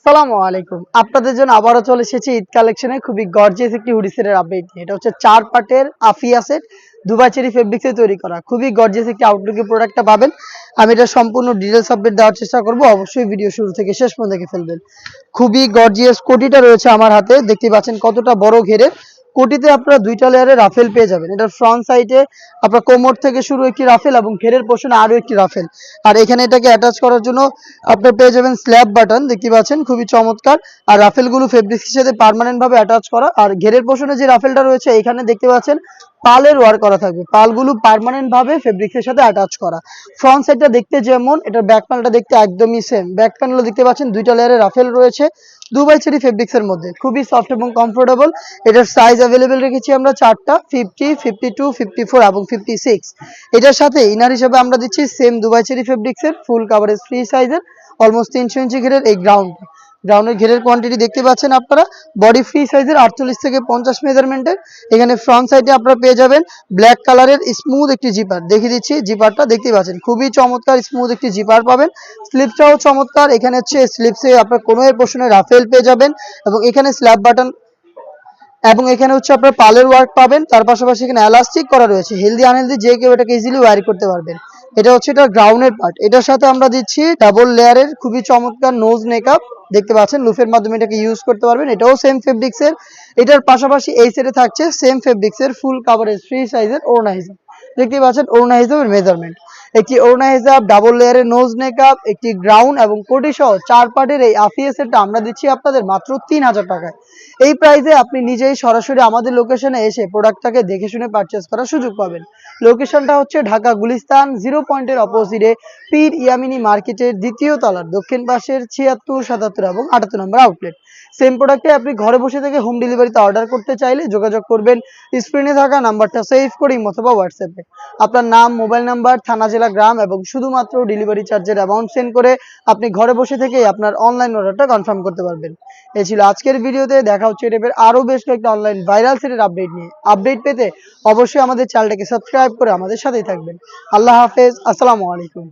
আসসালামু আলাইকুম। আপনাদের জন্য আবারও চলে এসেছি ঈদ কালেকশনে খুবই গর্জিয়াস একটি হুডি সেটের আপডেট নিয়ে। এটা হচ্ছে 4 পার্টের আফিয়া সেট দুবাই চেরি ফেব্রিক্সে তৈরি করা। খুবই গর্জিয়াস একটি আউটলুকের প্রোডাক্টটা পাবেন। আমি এটা সম্পূর্ণ ডিটেইলস আপডেট দেওয়ার চেষ্টা করব। অবশ্যই ভিডিও শুরু থেকে শেষ পর্যন্ত দেখে ফেলবেন। খুবই গর্জিয়াস কোটিটা রয়েছে আমার হাতে। দেখতে পাচ্ছেন কতটা বড় ঘেরের। কোটিতে আপনারা দুইটা লেয়ারে রাফেল পেয়ে যাবেন। এটার ফ্রন্ট সাইডে আপনার কোমর থেকে শুরু একটি রাফেল এবং ঘেরের পোর্শনে আরো একটি রাফেল। আর এখানে এটাকে অ্যাটাচ করার জন্য আপনারা পেয়ে যাবেন স্ল্যাব বাটন। দেখতে পাচ্ছেন খুবই চমৎকার। আর রাফেলগুলো ফেব্রিক্সের সাথে পার্মানেন্ট ভাবে অ্যাটাচ করা। আর ঘেরের পোর্শনে যে রাফেলটা রয়েছে এখানে দেখতে পাচ্ছেন পালের ওয়ার্ক করা থাকবে। পালগুলো পার্মানেন্ট ভাবে ফেব্রিক্সের সাথে অ্যাটাচ করা। ফ্রন্ট সাইডটা দেখতে যেমন, এটার ব্যাক প্যানেলটা দেখতে একদমই সেম। ব্যাক প্যানেলও দেখতে পাচ্ছেন দুইটা লেয়ারে রাফেল রয়েছে দুবাই চেরি ফেব্রিক্সের মধ্যে। খুবই সফট এবং কমফোর্টেবল। এটার সাইজ অ্যাভেলেবেল রেখেছি আমরা 4টা, 50, 52, 54 এবং 56। এটার সাথে ইনার হিসেবে আমরা দিচ্ছি সেম দুবাই চেরি ফেব্রিক্সের ফুল কাভারেজ ফ্রি সাইজের অলমোস্ট 300 ইঞ্চি ঘেরের এই গ্রাউন্ডের ঘেরের কোয়ান্টিটি দেখতে পাচ্ছেন আপনারা। বডি ফ্রি সাইজের 48 থেকে 50 মেজারমেন্টের। এখানে ফ্রন্ট সাইডে আপনারা পেয়ে যাবেন ব্ল্যাক কালারের স্মুথ একটি জিপার। দেখিয়ে দিচ্ছি জিপারটা দেখতে পাচ্ছেন খুবই চমৎকার স্মুথ একটি জিপার পাবেন। স্লিপসটাও চমৎকার। এখানে হচ্ছে স্লিপসে আপনার কোনো এর পোর্শনে রাফেল পেয়ে যাবেন এবং এখানে স্ল্যাব বাটন এবং এখানে হচ্ছে আপনার পালের ওয়ার্ক পাবেন। তার পাশাপাশি এখানে এলাস্টিক করা রয়েছে। হেলদি আনহেলদি যে কেউ এটাকে ইজিলি ওয়্যার করতে পারবেন। এটা হচ্ছে এটা গ্রাউন্ডের পার্ট। এটার সাথে আমরা দিচ্ছি ডাবল লেয়ারের খুবই চমৎকার নোজ মেকআপ। দেখতে পাচ্ছেন লুফের মাধ্যমে এটাকে ইউজ করতে পারবেন। এটাও সেম ফেব্রিক্সের। এটার পাশাপাশি এই সেটে থাকছে সেম ফেব্রিক্সের ফুল কাভারেজ ফ্রি সাইজের ওড়না হিজাব। দেখতে পাচ্ছেন ওড়না হিজাবের মেজারমেন্ট। একটি ওড়না হিজাব, ডাবল লেয়ারের নোজ মেকআপ, একটি গ্রাউন্ড এবং কোটি সহ 4 পার্টের এই আফিয়া সেটটা আমরা দিচ্ছি আপনাদের মাত্র 3000 টাকায়। এই প্রাইসে আপনি নিজেই সরাসরি আমাদের লোকেশনে এসে প্রোডাক্টটাকে দেখে শুনে পারচেজ করার সুযোগ পাবেন। লোকেশনটা হচ্ছে ঢাকা গুলিস্তান 0 পয়েন্টের অপোজিটে পীর ইয়ামিনী মার্কেটের দ্বিতীয় তলার দক্ষিণ পাশের 76, 77 এবং 78 নম্বর আউটলেট। সেম প্রোডাক্টে আপনি ঘরে বসে থেকে হোম ডেলিভারিতে অর্ডার করতে চাইলে যোগাযোগ করবেন স্ক্রিনে থাকা নাম্বারটা সেভ করে অথবা হোয়াটসঅ্যাপে আপনার নাম, মোবাইল নাম্বার, থানা, জেলা, গ্রাম এবং শুধুমাত্র ডেলিভারি চার্জের অ্যামাউন্ট সেন্ড করে আপনি ঘরে বসে থেকেই আপনার অনলাইন অর্ডারটা কনফার্ম করতে পারবেন। এই ছিল আজকের ভিডিওতে। দেখা হচ্ছে এর আরো বেশ কয়েকটা অনলাইন ভাইরাল সেটের আপডেট নিয়ে। আপডেট পেতে অবশ্যই আমাদের চ্যানেলটাকে সাবস্ক্রাইব করে আমাদের সাথেই থাকবেন। আল্লাহ হাফেজ, আসসালামু আলাইকুম।